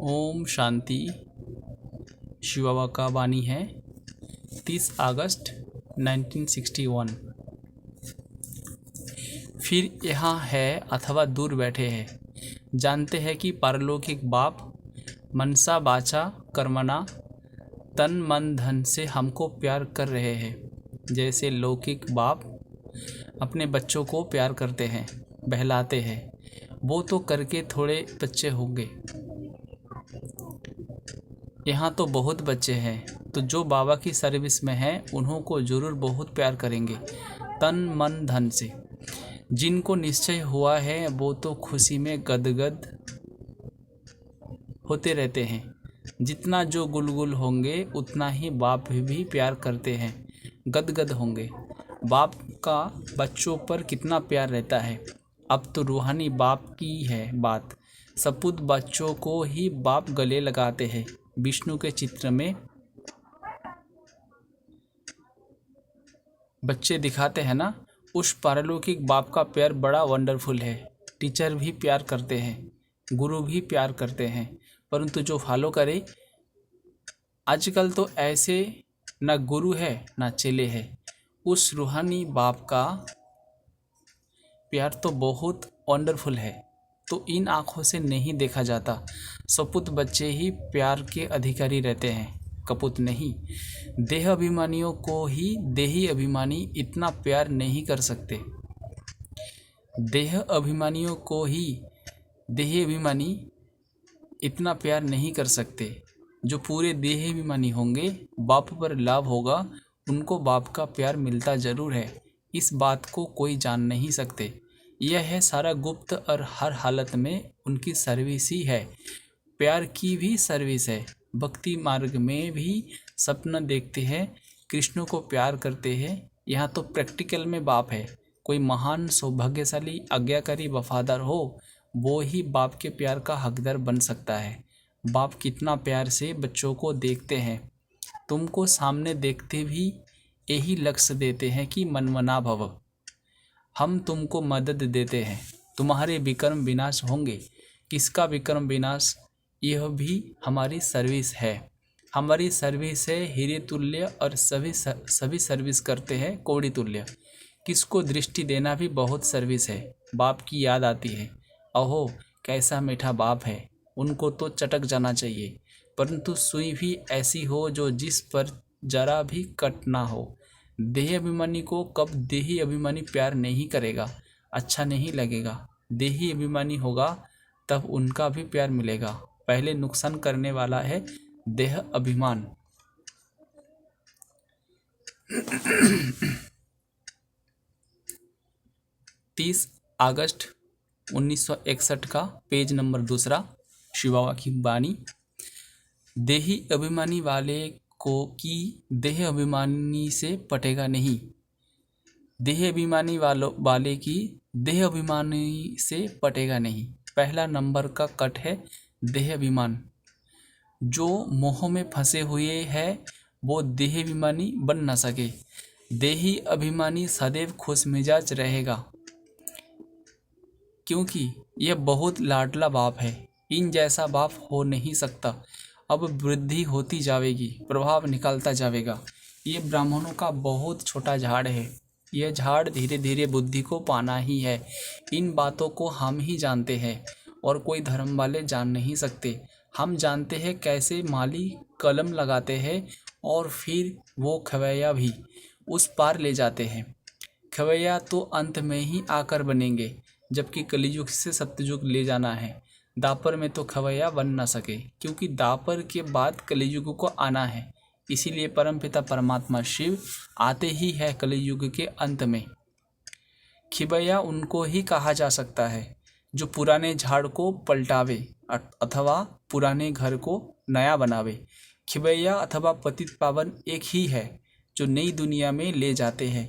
ओम शांति। शिव बाबा का वाणी है 30 अगस्त 1961। फिर यहाँ है अथवा दूर बैठे हैं, जानते हैं कि पारलौकिक बाप मनसा वाचा कर्मणा तन मन धन से हमको प्यार कर रहे हैं। जैसे लौकिक बाप अपने बच्चों को प्यार करते हैं, बहलाते हैं, वो तो करके थोड़े बच्चे होंगे। यहाँ तो बहुत बच्चे हैं, तो जो बाबा की सर्विस में हैं उन्हों को ज़रूर बहुत प्यार करेंगे तन मन धन से। जिनको निश्चय हुआ है वो तो खुशी में गदगद होते रहते हैं। जितना जो गुलगुल होंगे उतना ही बाप भी प्यार करते हैं, गदगद होंगे। बाप का बच्चों पर कितना प्यार रहता है। अब तो रूहानी बाप की है बात। सपूत बच्चों को ही बाप गले लगाते हैं। विष्णु के चित्र में बच्चे दिखाते हैं ना, उस पारलौकिक बाप का प्यार बड़ा वंडरफुल है। टीचर भी प्यार करते हैं, गुरु भी प्यार करते हैं, परंतु जो फॉलो करे। आजकल तो ऐसे न गुरु है न चेले है। उस रूहानी बाप का प्यार तो बहुत वंडरफुल है, तो इन आँखों से नहीं देखा जाता। सपूत बच्चे ही प्यार के अधिकारी रहते हैं, कपूत नहीं। देह अभिमानियों को ही देही अभिमानी इतना प्यार नहीं कर सकते। देह अभिमानियों को ही देही अभिमानी इतना प्यार नहीं कर सकते। जो पूरे देह अभिमानी होंगे, बाप पर लाभ होगा, उनको बाप का प्यार मिलता ज़रूर है। इस बात को कोई जान नहीं सकते। यह है सारा गुप्त और हर हालत में उनकी सर्विस ही है। प्यार की भी सर्विस है। भक्ति मार्ग में भी सपना देखते हैं, कृष्ण को प्यार करते हैं। यहाँ तो प्रैक्टिकल में बाप है। कोई महान सौभाग्यशाली आज्ञाकारी वफादार हो, वो ही बाप के प्यार का हकदार बन सकता है। बाप कितना प्यार से बच्चों को देखते हैं। तुमको सामने देखते भी यही लक्ष्य देते हैं कि मनमना भव। हम तुमको मदद देते हैं, तुम्हारे विक्रम विनाश होंगे। किसका विक्रम विनाश? यह भी हमारी सर्विस है। हमारी सर्विस है हीरे तुल्य, और सभी सर्विस करते हैं कौड़ी तुल्य। किसको दृष्टि देना भी बहुत सर्विस है। बाप की याद आती है, अहो कैसा मीठा बाप है, उनको तो चटक जाना चाहिए। परंतु सुई भी ऐसी हो जो जिस पर जरा भी कट ना हो। देही अभिमानी को कब देही अभिमानी प्यार नहीं करेगा, अच्छा नहीं लगेगा। देही अभिमानी होगा तब उनका भी प्यार मिलेगा। पहले नुकसान करने वाला है देह अभिमान। 30 अगस्त 1961 का पेज नंबर 2, शिव बाबा की वाणी। देही अभिमानी वाले को कि देह अभिमानी से पटेगा नहीं। देह अभिमानी वाले की देह अभिमानी से पटेगा नहीं। पहला नंबर का कट है देह अभिमान। जो मोह में फंसे हुए है वो देह अभिमानी बन ना सके। देही अभिमानी सदैव खुश मिजाज रहेगा, क्योंकि यह बहुत लाडला बाप है। इन जैसा बाप हो नहीं सकता। अब वृद्धि होती जाएगी, प्रभाव निकलता जाएगा। ये ब्राह्मणों का बहुत छोटा झाड़ है। यह झाड़ धीरे धीरे बुद्धि को पाना ही है। इन बातों को हम ही जानते हैं और कोई धर्म वाले जान नहीं सकते। हम जानते हैं कैसे माली कलम लगाते हैं और फिर वो खवैया भी उस पार ले जाते हैं। खवैया तो अंत में ही आकर बनेंगे, जबकि कलियुग से सत्ययुग ले जाना है। दापर में तो खवैया बन ना सके, क्योंकि दापर के बाद कलियुग को आना है। इसीलिए परमपिता परमात्मा शिव आते ही है कलियुग के अंत में। खिवैया उनको ही कहा जा सकता है जो पुराने झाड़ को पलटावे अथवा पुराने घर को नया बनावे। खिवैया अथवा पतित पावन एक ही है जो नई दुनिया में ले जाते हैं,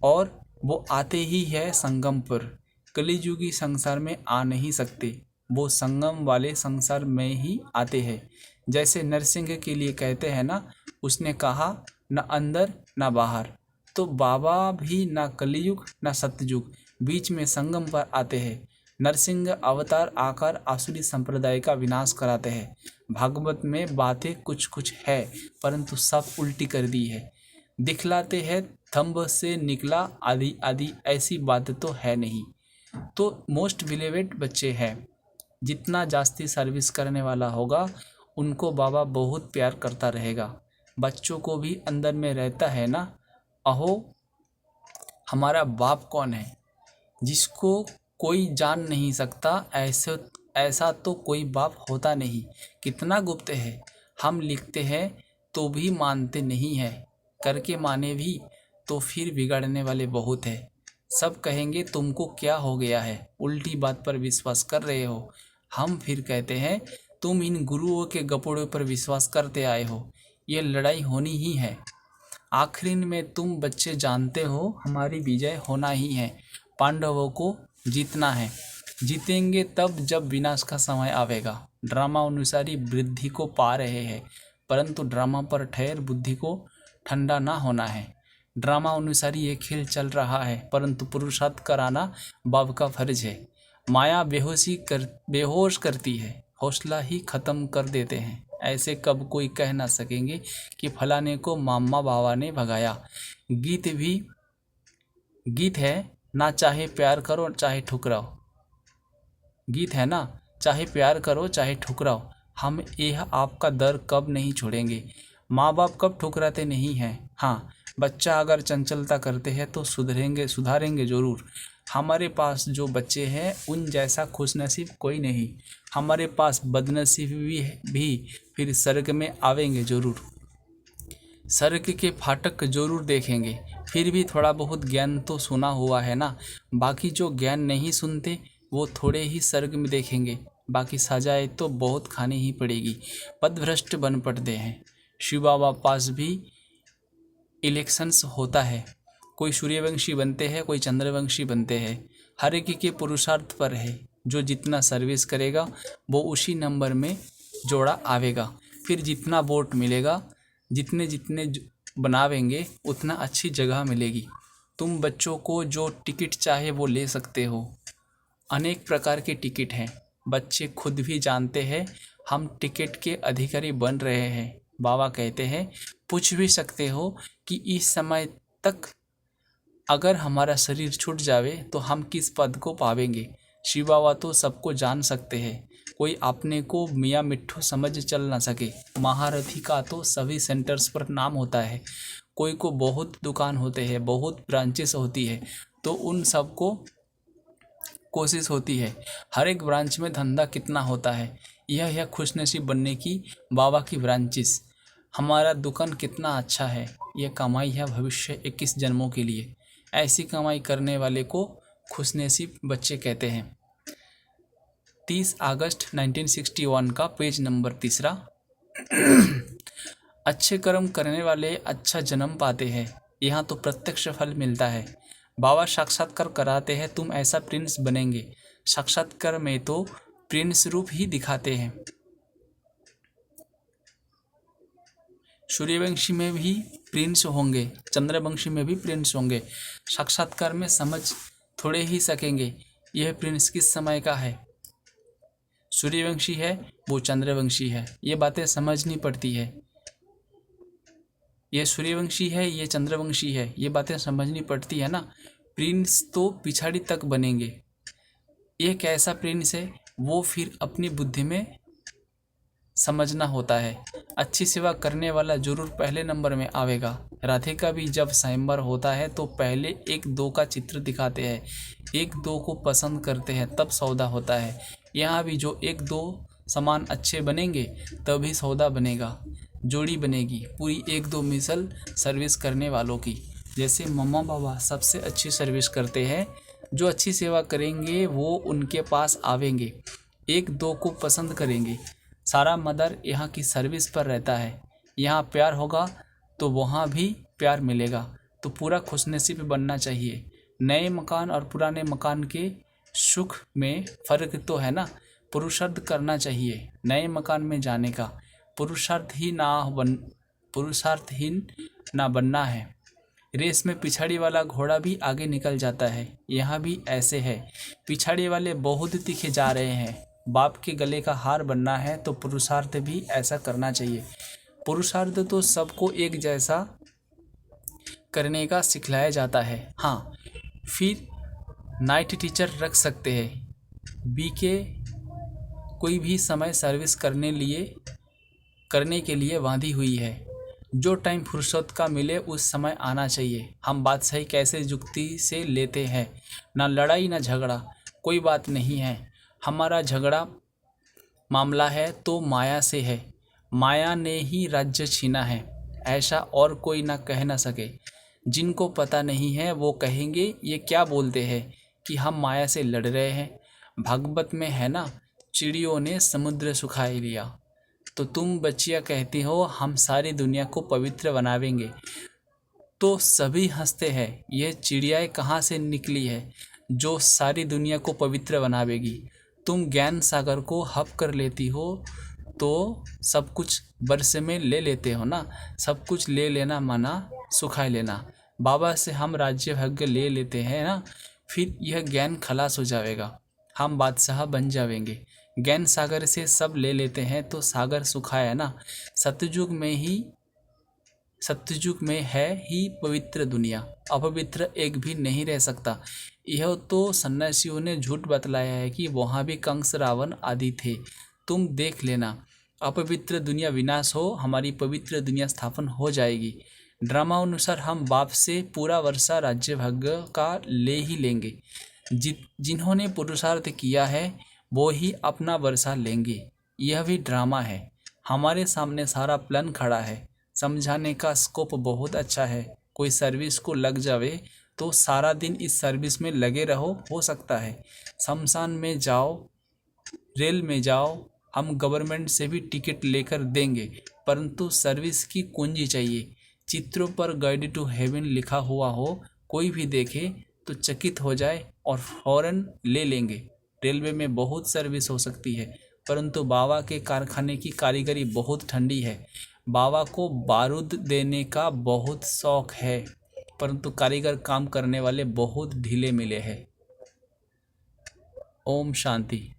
और वो आते ही है संगम पर। कलियुगी संसार में आ नहीं सकते, वो संगम वाले संसार में ही आते हैं। जैसे नरसिंह के लिए कहते हैं ना, उसने कहा न अंदर न बाहर। तो बाबा भी ना कलियुग ना सत्ययुग, बीच में संगम पर आते हैं। नरसिंह अवतार आकर आसुरी संप्रदाय का विनाश कराते हैं। भागवत में बातें कुछ कुछ है, परंतु सब उल्टी कर दी है। दिखलाते हैं थंब से निकला आदि आदि, ऐसी बात तो है नहीं। तो मोस्ट बिलीवेड बच्चे हैं, जितना जास्ती सर्विस करने वाला होगा उनको बाबा बहुत प्यार करता रहेगा। बच्चों को भी अंदर में रहता है ना, अहो हमारा बाप कौन है, जिसको कोई जान नहीं सकता, ऐसा तो कोई बाप होता नहीं। कितना गुप्त है, हम लिखते हैं तो भी मानते नहीं है, करके माने भी तो फिर बिगड़ने वाले बहुत है। सब कहेंगे तुमको क्या हो गया है, उल्टी बात पर विश्वास कर रहे हो। हम फिर कहते हैं तुम इन गुरुओं के गपोड़ों पर विश्वास करते आए हो, ये लड़ाई होनी ही है। आखिरी में तुम बच्चे जानते हो हमारी विजय होना ही है, पांडवों को जीतना है। जीतेंगे तब जब विनाश का समय आवेगा। ड्रामा अनुसारी वृद्धि को पा रहे हैं, परंतु ड्रामा पर ठहर बुद्धि को ठंडा ना होना है। ड्रामा अनुसारी ये खेल चल रहा है, परंतु पुरुषार्थ कराना बाप का फर्ज है। माया बेहोश करती है, हौसला ही खत्म कर देते हैं। ऐसे कब कोई कह ना सकेंगे कि फलाने को मामा बाबा ने भगाया। गीत है ना, चाहे प्यार करो चाहे ठुकराओ। गीत है ना, चाहे प्यार करो चाहे ठुकराओ, हम यह आपका दर कब नहीं छोड़ेंगे। माँ बाप कब ठुकराते नहीं हैं। हाँ, बच्चा अगर चंचलता करते हैं तो सुधारेंगे ज़रूर। हमारे पास जो बच्चे हैं उन जैसा खुशनसीब कोई नहीं। हमारे पास बदनसीब भी फिर स्वर्ग में आवेंगे ज़रूर। स्वर्ग के फाटक जरूर देखेंगे। फिर भी थोड़ा बहुत ज्ञान तो सुना हुआ है ना, बाकी जो ज्ञान नहीं सुनते वो थोड़े ही स्वर्ग में देखेंगे, बाकी सजाए तो बहुत खानी ही पड़ेगी। पदभ्रष्ट बन पड़ते हैं। शिव बाबा पास भी इलेक्शंस होता है, कोई सूर्यवंशी बनते हैं, कोई चंद्रवंशी बनते हैं। हर एक के पुरुषार्थ पर है, जो जितना सर्विस करेगा वो उसी नंबर में जोड़ा आवेगा। फिर जितना वोट मिलेगा, जितने जितने बनावेंगे उतना अच्छी जगह मिलेगी। तुम बच्चों को जो टिकट चाहे वो ले सकते हो। अनेक प्रकार के टिकट हैं, बच्चे खुद भी जानते हैं हम टिकट के अधिकारी बन रहे हैं। बाबा कहते हैं पूछ भी सकते हो कि इस समय तक अगर हमारा शरीर छूट जावे तो हम किस पद को पावेंगे। शिव बाबा तो सबको जान सकते हैं, कोई अपने को मियाँ मिट्ठू समझ चल ना सके। महारथी का तो सभी सेंटर्स पर नाम होता है, कोई को बहुत दुकान होते हैं, बहुत ब्रांचेस होती है, तो उन सबको कोशिश होती है हर एक ब्रांच में धंधा कितना होता है। यह है खुशनसीब बनने की बाबा की ब्रांचेस। हमारा दुकान कितना अच्छा है, यह कमाई है भविष्य 21 जन्मों के लिए। ऐसी कमाई करने वाले को खुशनसीब बच्चे कहते हैं। 30 अगस्त 1961 का पेज नंबर 3। अच्छे कर्म करने वाले अच्छा जन्म पाते हैं, यहाँ तो प्रत्यक्ष फल मिलता है। बाबा साक्षात्कार कराते हैं तुम ऐसा प्रिंस बनेंगे। साक्षात्कार में तो प्रिंस रूप ही दिखाते हैं। सूर्यवंशी में भी प्रिंस होंगे, चंद्रवंशी में भी प्रिंस होंगे। साक्षात्कार में समझ थोड़े ही सकेंगे यह प्रिंस किस समय का है। सूर्यवंशी है वो चंद्रवंशी है, ये बातें समझनी पड़ती है। ये सूर्यवंशी है ये चंद्रवंशी है, ये बातें समझनी पड़ती है ना। प्रिंस तो पिछाड़ी तक बनेंगे। ये कैसा प्रिंस है वो फिर अपनी बुद्धि में समझना होता है। अच्छी सेवा करने वाला जरूर पहले नंबर में आवेगा। राधे का भी जब स्वयंवर होता है तो पहले 1-2 का चित्र दिखाते हैं, 1-2 को पसंद करते हैं, तब सौदा होता है। यहाँ भी जो 1-2 सामान अच्छे बनेंगे तभी सौदा बनेगा, जोड़ी बनेगी पूरी 1-2 मिसल सर्विस करने वालों की। जैसे मम्मा बाबा सबसे अच्छी सर्विस करते हैं, जो अच्छी सेवा करेंगे वो उनके पास आवेंगे, 1-2 को पसंद करेंगे। सारा मदर यहाँ की सर्विस पर रहता है। यहाँ प्यार होगा तो वहाँ भी प्यार मिलेगा। तो पूरा खुशनसीब बनना चाहिए। नए मकान और पुराने मकान के सुख में फ़र्क तो है ना। पुरुषार्थ करना चाहिए नए मकान में जाने का। पुरुषार्थहीन ना बनना है। रेस में पिछाड़ी वाला घोड़ा भी आगे निकल जाता है। यहाँ भी ऐसे है, पिछाड़ी वाले बहुत तीखे जा रहे हैं। बाप के गले का हार बनना है तो पुरुषार्थ भी ऐसा करना चाहिए। पुरुषार्थ तो सबको एक जैसा करने का सिखलाया जाता है। हाँ, फिर नाइट टीचर रख सकते हैं। बीके कोई भी समय सर्विस करने के लिए बांधी हुई है। जो टाइम फुर्सत का मिले उस समय आना चाहिए। हम बात सही कैसे जुक्ति से लेते हैं, ना लड़ाई ना झगड़ा, कोई बात नहीं है। हमारा झगड़ा मामला है तो माया से है। माया ने ही राज्य छीना है, ऐसा और कोई ना कह ना सके। जिनको पता नहीं है वो कहेंगे ये क्या बोलते हैं कि हम माया से लड़ रहे हैं। भागवत में है ना, चिड़ियों ने समुद्र सुखा लिया, तो तुम बच्चियाँ कहती हो हम सारी दुनिया को पवित्र बनावेंगे। तो सभी हंसते हैं, यह चिड़ियाएँ कहाँ से निकली है जो सारी दुनिया को पवित्र बनावेगी। तुम ज्ञान सागर को हप कर लेती हो तो सब कुछ बरसे में ले लेते हो ना। सब कुछ ले लेना माना सुखा लेना। बाबा से हम राज्य भाग्य ले लेते हैं ना, फिर यह ज्ञान खलास हो जाएगा, हम बादशाह बन जाएंगे। ज्ञान सागर से सब ले लेते हैं तो सागर सुखाया ना। सतयुग में है ही पवित्र दुनिया, अपवित्र एक भी नहीं रह सकता। यह तो सन्यासियों ने झूठ बतलाया है कि वहाँ भी कंस रावण आदि थे। तुम देख लेना, अपवित्र दुनिया विनाश हो, हमारी पवित्र दुनिया स्थापन हो जाएगी। ड्रामा अनुसार हम बाप से पूरा वर्षा राज्य भाग्य का ले ही लेंगे। जिन्होंने पुरुषार्थ किया है वो ही अपना वर्षा लेंगे। यह भी ड्रामा है। हमारे सामने सारा प्लान खड़ा है। समझाने का स्कोप बहुत अच्छा है। कोई सर्विस को लग जावे तो सारा दिन इस सर्विस में लगे रहो, हो सकता है शमशान में जाओ, रेल में जाओ, हम गवर्नमेंट से भी टिकट लेकर देंगे, परंतु सर्विस की कुंजी चाहिए। चित्रों पर गाइड टू हेवन लिखा हुआ हो, कोई भी देखे तो चकित हो जाए और फौरन ले लेंगे। रेलवे में बहुत सर्विस हो सकती है, परंतु बाबा के कारखाने की कारीगरी बहुत ठंडी है। बाबा को बारूद देने का बहुत शौक है, परंतु कारीगर काम करने वाले बहुत ढीले मिले हैं। ओम शांति।